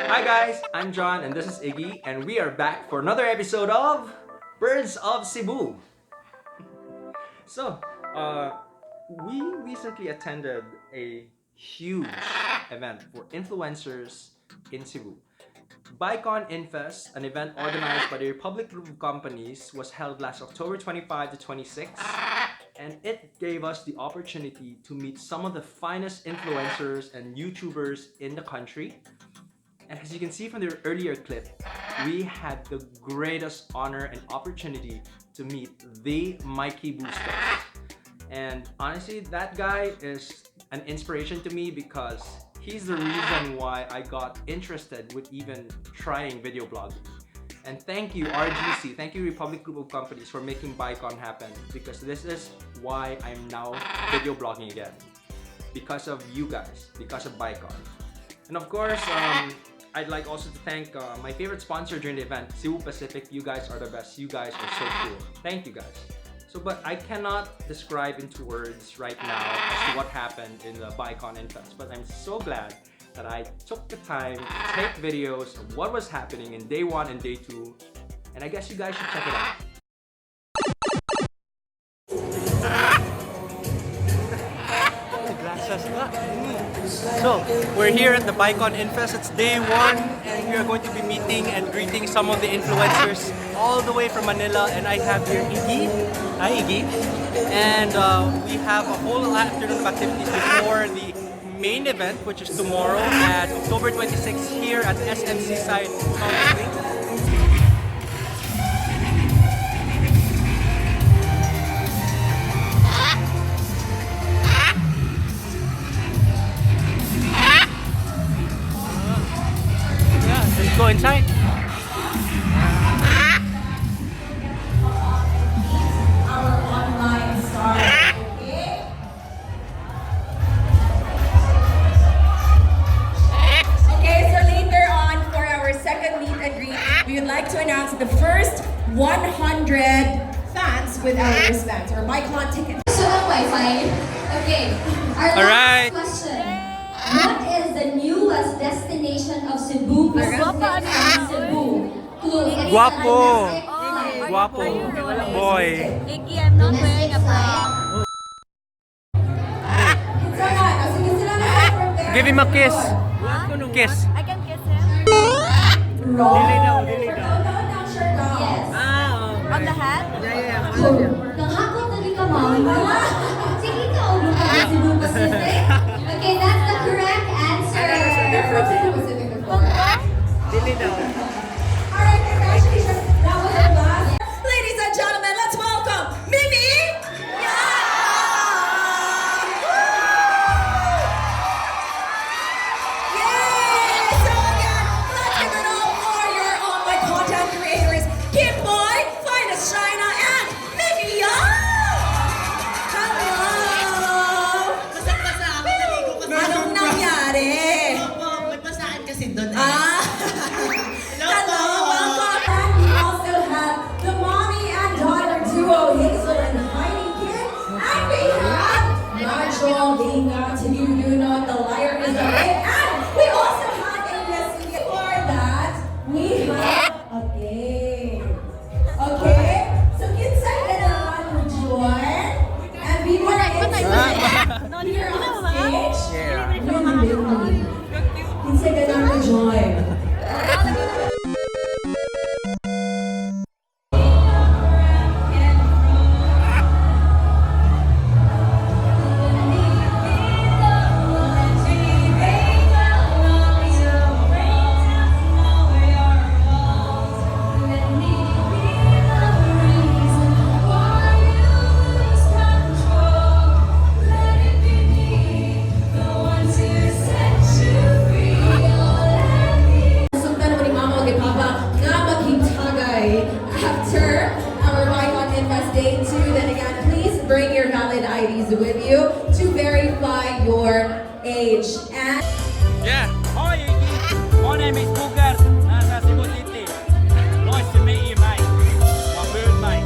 Hi guys, I'm John and this is Iggy and we are back for another episode of Birds of Cebu. So, we recently attended a huge event for influencers in Cebu. Baicon Infest, an event organized by the Republic Group of Companies, was held last October 25 to 26, and it gave us the opportunity to meet some of the finest influencers and YouTubers in the country. And as you can see from the earlier clip, we had the greatest honor and opportunity to meet the Mikey Bustos. And honestly, that guy is an inspiration to me because he's the reason why I got interested with even trying video blogging. And thank you RGC, thank you Republic Group of Companies for making Baicon happen, because this is why I'm now video blogging again. Because of you guys, because of Baicon. And of course, I'd like also to thank my favorite sponsor during the event, Cebu Pacific. You guys are the best. You guys are so cool. Thank you guys. So, but I cannot describe into words right now as to what happened in the Baicon Infest. But I'm so glad that I took the time to take videos of what was happening in day 1 and day 2. And I guess you guys should check it out. So, we're here at the Baicon Infest. It's day 1 and we are going to be meeting and greeting some of the influencers all the way from Manila. And I have here Iggy. Hi Iggy. And we have a whole afternoon of activities before the main event, which is tomorrow at October 26th here at SMC side. Go inside. Our online star, okay? Okay, so later on for our second meet and greet, we would like to announce the first 100 fans with our wristbands or Baicon tickets. So Wi-Fi. Okay. Our last question. What is the newest destination of Cebu Pacific and Cebu? Clue. Guapo. Guapo. Boy. Iggy, I'm not wearing a bra. Give him a kiss. Kiss. I can kiss him. Wrong. Yes. On the hat? Nanghakot na di ka, ma'am. Sige ka, ulo ka sa Cebu Pacific. Okay, that's the correct answer. Alright, congratulations. That was the last. Ladies and gentlemen, let's welcome Mimi. Yay! So again, let's give it up for your online content creators, Kim Boy, Finest China, and Mimi Yang. Hello. Anong nangyari? Ah! Hello, welcome. And we also have the mommy and daughter duo, Hazel and Heineken. And we have Marshall, Linga, to you know the liar is away. And we also have a listening. For that, we have a game. Okay? So kinsa ka naman mo join? And we were here on stage. Really. Kinsa ka naman mo join? After our Baicon Infest Day 2, then again, please bring your valid IDs with you to verify your age. And Yeah. Hi, Iggy. My name is Booker. Nasa Cebu City. Nice to meet you, mate. My bird, mate.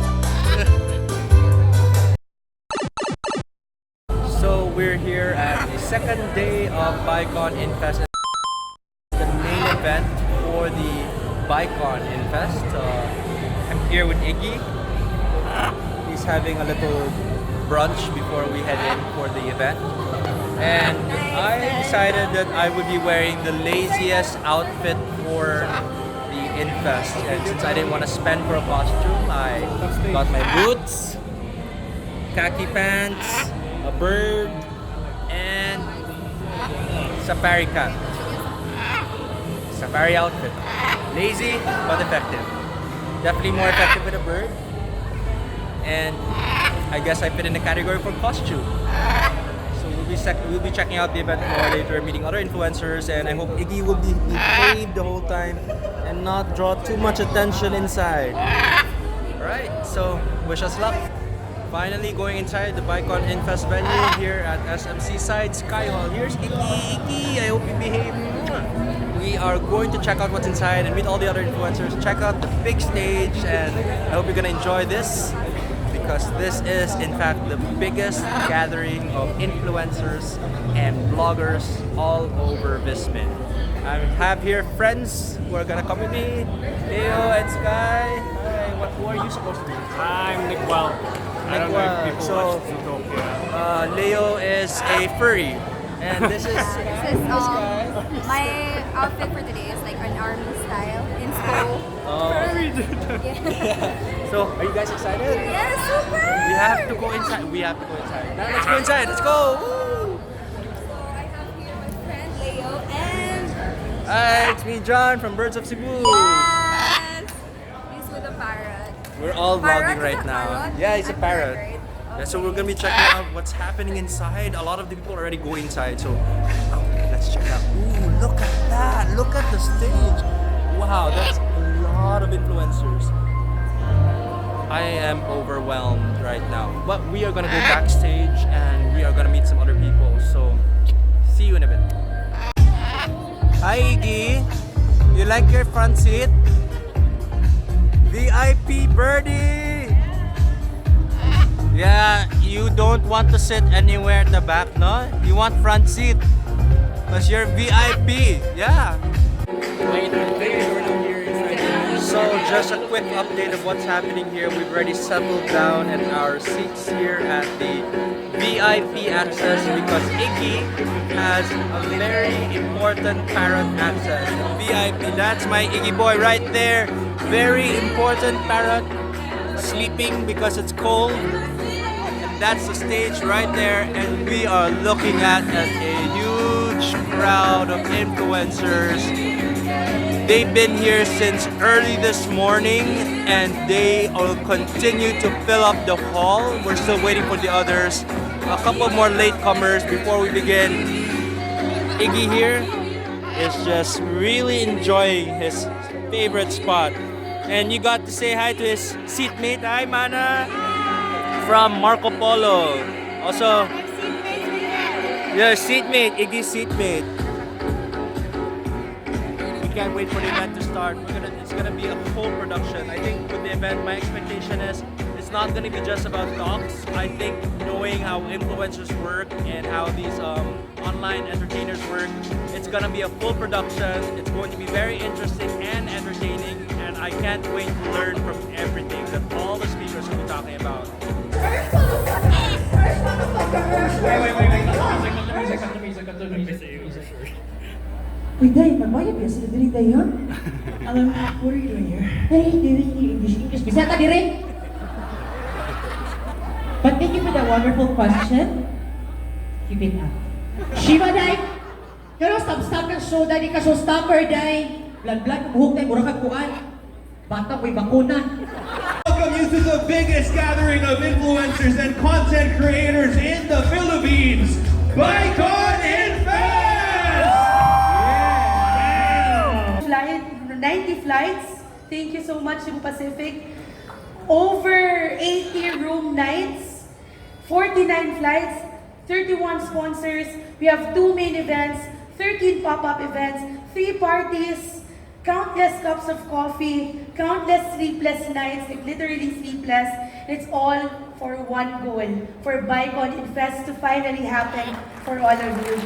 So we're here at the second day of Baicon Infest. The main event for the Baicon Infest. I'm here with Iggy. He's having a little brunch before we head in for the event. And I decided that I would be wearing the laziest outfit for the Infest. And since I didn't want to spend for a costume, I got my boots, khaki pants, a bird, and safari cap. Safari outfit. Lazy but effective. Definitely more effective with a bird. And I guess I fit in the category for costume. So we'll be checking out the event more later, meeting other influencers, and I hope Iggy will be behaved the whole time and not draw too much attention inside. Alright, so wish us luck. Finally going inside the Baicon Infest venue here at SMC Side Sky Hall. Here's Iggy. Iggy, I hope you behave. We are going to check out what's inside and meet all the other influencers. Check out the big stage, and I hope you're gonna enjoy this, because this is in fact the biggest gathering of influencers and bloggers all over Vismin. I have here friends who are gonna come with me. Leo and Sky. Hi, who are you supposed to be? I'm Nick Well. I don't know if people So, watch Zootopia. Leo is a furry. And this is This is my outfit for today is like an army style inspo. So, are you guys excited? Yes, super! We have to go inside. Now let's go inside. Let's go. Woo! So I have here my friend Leo and Hi, it's me, John from Birds of Cebu. yes, he's with a parrot. We're all Parrot? vlogging right Is a now. parrot? Yeah, he's a I'm parrot. right? Yeah, so we're gonna be checking out what's happening inside. A lot of the people already go inside, so let's check out. Ooh, look at that! Look at the stage. Wow, that's a lot of influencers. I am overwhelmed right now. But we are gonna go backstage and we are gonna meet some other people. So see you in a bit. Hi Iggy, you like your front seat? VIP birdie! Yeah, you don't want to sit anywhere at the back, no? You want front seat. Because you're VIP, yeah. So just a quick update of what's happening here. We've already settled down in our seats here at the VIP access because Iggy has a very important Parrot access. VIP, that's my Iggy boy right there. Very important Parrot. Sleeping because it's cold. That's the stage right there, and we are looking at a huge crowd of influencers. They've been here since early this morning, and they will continue to fill up the hall. We're still waiting for the others. A couple more latecomers before we begin. Iggy here is just really enjoying his favorite spot. And you got to say hi to his seatmate. Hi, Mana! From Marco Polo. Also, yeah, seatmate, Iggy's seatmate. We can't wait for the event to start. It's gonna be a whole production. I think with the event, my expectation is it's not gonna be just about talks. I think knowing how influencers work and how these online entertainers work, it's gonna be a full production. It's going to be very interesting and entertaining, and I can't wait to learn from everything that all the speakers will be talking about. Wait. Cut the music. Wait, Day, magbayad ba sila diri, Day, ha? Alam mo, what are you doing here? Hey, diri, English. Bisata diri! But thank you for that wonderful question. Keep it up. Shiva, Day! Pero stop ng show, Day. Di ka showstopper, Day. Blood, buhok, Day. Mura kang kuan. Bata, may bakuna. Welcome you to the biggest gathering of influencers and content creators in the Philippines, Baicon Infest! Flight, 90 flights. Thank you so much, Cebu Pacific. Over 80 room nights, 49 flights, 31 sponsors. We have 2 main events, 13 pop-up events, 3 parties, countless cups of coffee, countless sleepless nights, like literally sleepless. It's all for one goal, for Baicon Infest to finally happen for all of you.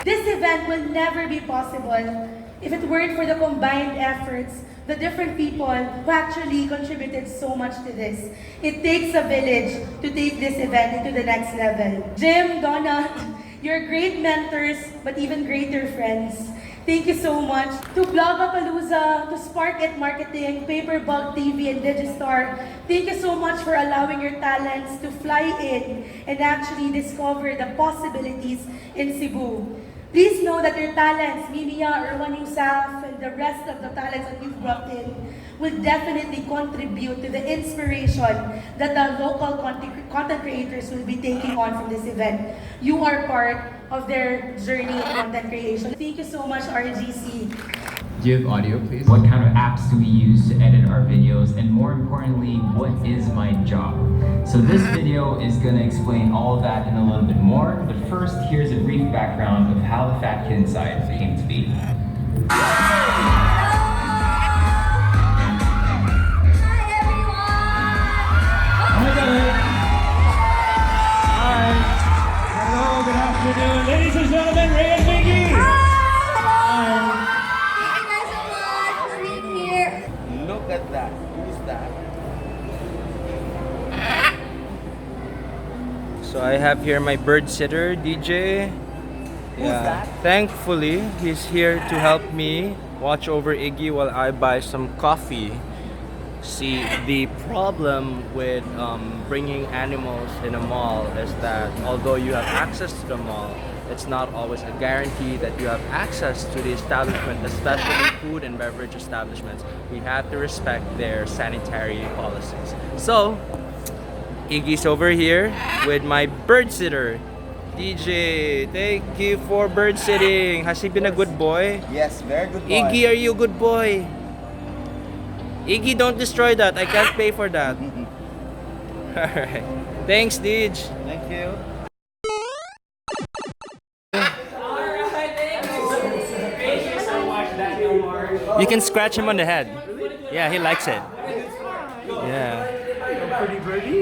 This event will never be possible if it weren't for the combined efforts, the different people who actually contributed so much to this. It takes a village to take this event into the next level. Jim, Donna, you're great mentors, but even greater friends. Thank you so much to Blogapalooza, to Spark It Marketing, Paperbug TV, and Digistar. Thank you so much for allowing your talents to fly in and actually discover the possibilities in Cebu. Please know that your talents, Mimia, Erwan Yusaf, and the rest of the talents that you've brought in will definitely contribute to the inspiration that the local content creators will be taking on from this event. You are part of their journey of content creation. Thank you so much, RGC. Do you have audio, please? What kind of apps do we use to edit our videos? And more importantly, what is my job? So this video is gonna explain all of that and a little bit more. But first, here's a brief background of how the Fat Kid Inside came to be. Hello, good afternoon. Ladies and gentlemen, Ray and Iggy. Thank you guys so much for being here. Look at that. Who's that? So I have here my bird sitter, DJ. Yeah. Thankfully, he's here to help me watch over Iggy while I buy some coffee. See, the problem with bringing animals in a mall is that although you have access to the mall, it's not always a guarantee that you have access to the establishment, especially food and beverage establishments. We have to respect their sanitary policies. So, Iggy's over here with my bird sitter. DJ, thank you for bird sitting. Has he been a good boy? Yes, very good boy. Iggy, are you a good boy? Iggy, don't destroy that. I can't pay for that. Alright. Thanks, Dij. Thank you. You can scratch him on the head. Yeah, he likes it. Yeah. Pretty birdie.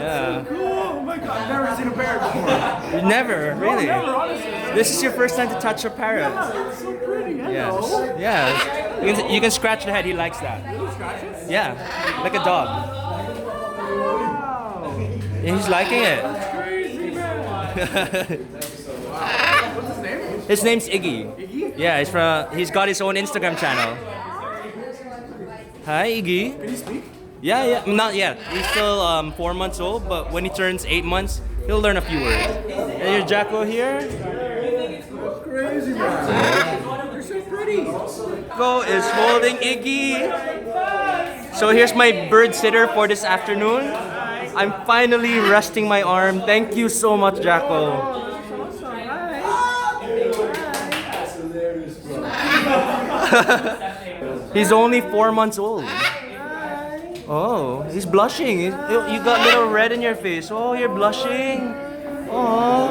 Yeah. Oh my god, I've never seen a parrot before. You never, really? Never, honestly. This is your first time to touch a parrot. It's so pretty. Yes. Hello. Yeah. You can scratch the head. He likes that. Scratches? Yeah. Like a dog. Wow. Yeah, he's liking it. Crazy, man. What's his name? His name's Iggy. Iggy? Yeah, he's got his own Instagram channel. Hi, Iggy. Can you speak? Yeah. Not yet. He's still 4 months old, but when he turns 8 months, he'll learn a few words. And here's Jacko here. Crazy, man. You're so pretty. Jacko is holding Iggy. So here's my bird sitter for this afternoon. I'm finally resting my arm. Thank you so much, Jacko. He's only 4 months old. Oh, he's blushing. You got a little red in your face. Oh, you're blushing. Oh.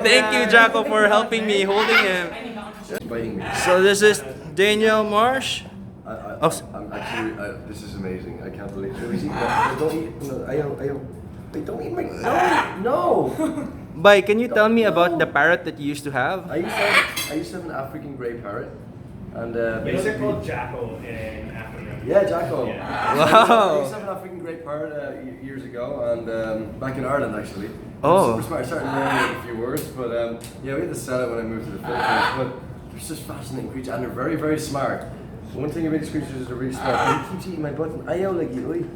Thank you, Jacko, for helping me, holding him. So this is Daniel Marsh. I'm actually, this is amazing. I can't believe it. Don't eat, don't eat my, no! Bai, can you tell me about the parrot that you used to have? I used to have an African grey parrot. And They're called Jackal in Africa. yeah, Jacko. Yeah. I used to have an African grey parrot years ago, and back in Ireland actually. Oh. We're smart. I started learning a few words, but yeah, we had to sell it when I moved to the Philippines. But they're such fascinating creatures, and they're very, very smart. One thing about these creatures is they're really smart. He keeps eating my button. Ayaw lagi, uy.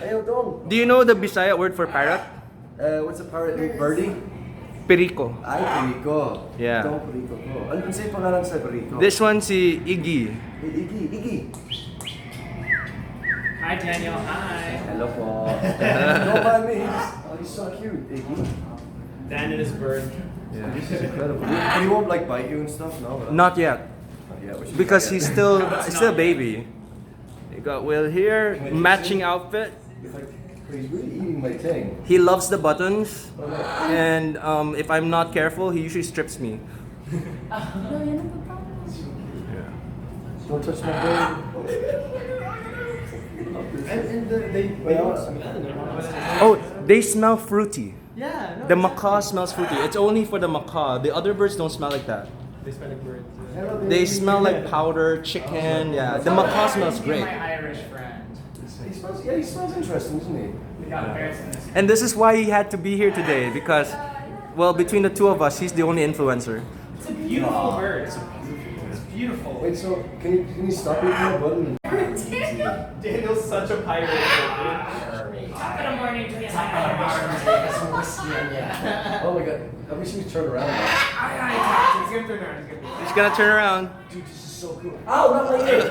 Ayaw dong. Do you know the Bisaya word for parrot? What's a parrot? Birdie? Perico. Ay, perico. Yeah. Dong perico ko. Ano kung sa'yo pangalan sa perico? This one si Iggy. Iggy. Hi, Daniel. Hi. Hello po. Don't mind me. He's so cute, Iggy. Dan and his bird. Yeah, this is incredible. But he won't like bite you and stuff, no? Not yet. Yeah, we should Because get- he's still a baby. You got Will here, matching outfit. He's really eating my thing. He loves the buttons, and if I'm not careful, he usually strips me. Don't touch my bird. Oh, they smell fruity. Yeah, no, The macaw smells fruity. It's only for the macaw. The other birds don't smell like that. they smell like birds. They smell like powder, chicken. Yeah, the macaw smells great. My Irish friend. He smells interesting, doesn't he? We got bears in this. And this is why he had to be here today because, well, between the two of us, he's the only influencer. It's a beautiful bird. It's beautiful. Wait, so can you stop eating my button? Daniel's such a pirate. Top of the morning, drink some Oh my god, I wish he would turn around. He's gonna turn around. He's gonna turn around. Dude, this is so cool. Oh, not like this.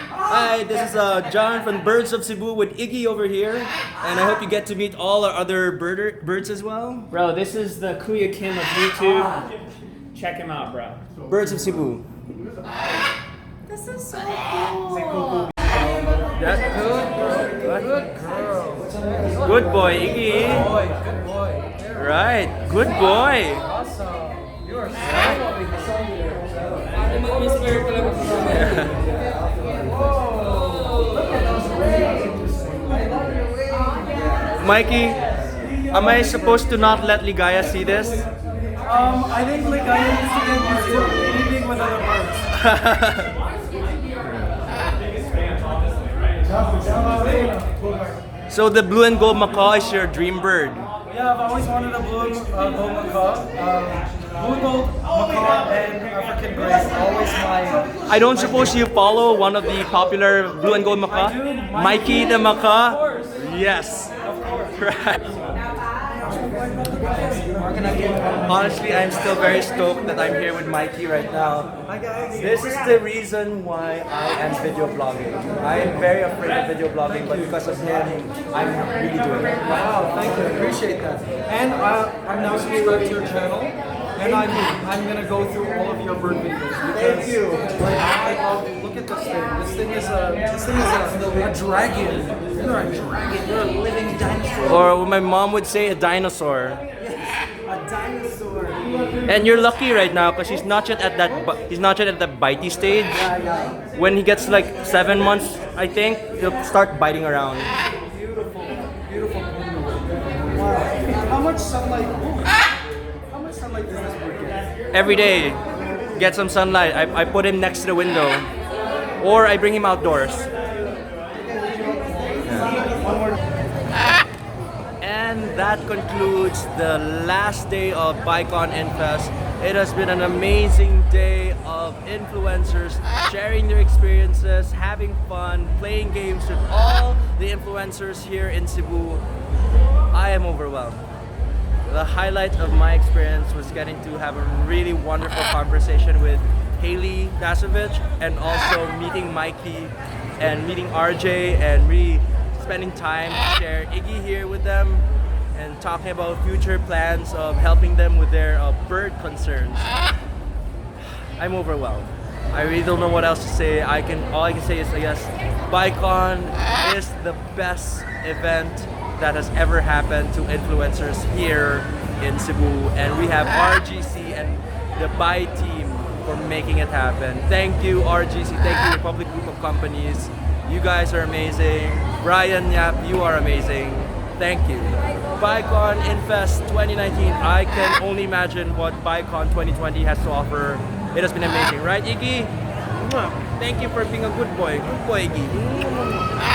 Hi, this is John from Birds of Cebu with Iggy over here, and I hope you get to meet all our other birds as well. Bro, this is the Kuya Kim of YouTube. Check him out, bro. Birds of Cebu. This is so cool. That's good. Good girl. Good boy, Iggy. Good boy. Right, good boy. Awesome. You are so Mikey, am I supposed to not let Ligaya see this? I think like I used to get used to eating with other birds. So the blue and gold macaw is your dream bird. Yeah, I've always wanted a blue gold macaw. Blue gold macaw and African gray. Always my. I don't suppose you follow one of the popular blue and gold macaw? I do. Mikey the macaw? Of course. Yes. Of course. Right. Honestly, I'm still very stoked that I'm here with Mikey right now. Hi guys. This is the reason why I am video blogging. I am very afraid of video blogging, but because of him, I'm really doing it. Wow, thank you. I appreciate that. And I'm now subscribed to your channel. And I'm gonna go through all of your bird videos. Thank you. Look at this thing. This thing is a dragon. You're a dragon. You're a living dinosaur. Or what my mom would say, a dinosaur. A dinosaur. And you're lucky right now because he's not yet at that bitey stage. When he gets like 7 months, I think he'll start biting around. Beautiful, beautiful. Wow. How much sunlight? How much sunlight does this bird get? Every day, get some sunlight. I put him next to the window, or I bring him outdoors. And that concludes the last day of Baicon Infest. It has been an amazing day of influencers sharing their experiences, having fun, playing games with all the influencers here in Cebu. I am overwhelmed. The highlight of my experience was getting to have a really wonderful conversation with Haley Dasovich, and also meeting Mikey and meeting RJ, and really spending time to share Iggy here with them and talking about future plans of helping them with their bird concerns. I'm overwhelmed. I really don't know what else to say. All I can say is, I guess, Baicon is the best event that has ever happened to influencers here in Cebu, and we have RGC and the Bai team for making it happen. Thank you, RGC. Thank you, Republic Group of Companies. You guys are amazing. Brian Yap, you are amazing. Thank you. Baicon Infest 2019. I can only imagine what Baicon 2020 has to offer. It has been amazing, right, Iggy? Thank you for being a good boy. Good boy, Iggy.